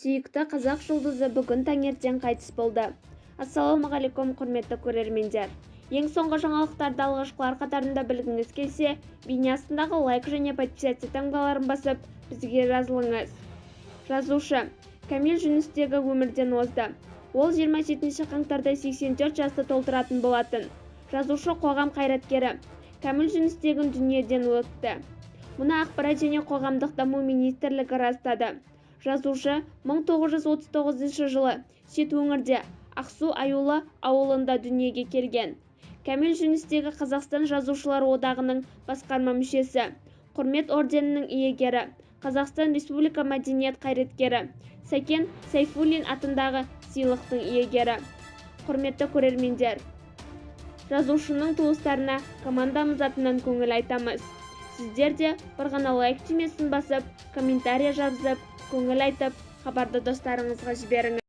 Сүйікті қазақ жұлдызы бүгін таңертең қайтыс болды. Ассалаумағалейкум, құрметті көрермендер. Ең соңғы жаңалықтарды алғашқылар қатарында білгіңіз келсе, бейне астындағы лайк және подписаться таңбаларын басып, бізге жазылыңыз. Жазушы Камил Жүністегі өмірден озды. Ол 27 қаңтарда 84 жасты толтыратын болатын. Жазушы қоғам қайраткері Камил Жүністегі дүниеден өтті. Мұны ақпарат және қоғамдық даму министрлігі растады. Жазушы 1939 жылы шет өңірде Ақсу Аюлы ауылында дүниеге келген. Камил Жүністегі Қазақстан Жазушылар одағының басқарма мүшесі, құрмет орденінің иегері, Қазақстан Республика мәдениет қайраткері, Сәкен Сайфуллин атындағы сыйлықтың иегері. Құрметті көрермендер, жазушының туыстарына командамыз атынан көңіл айтамыз. Сіздер де бір ғана лайк түймесін басып, комментария жазып, көңіл айтып, хабарды достарыңызға жіберіңіз.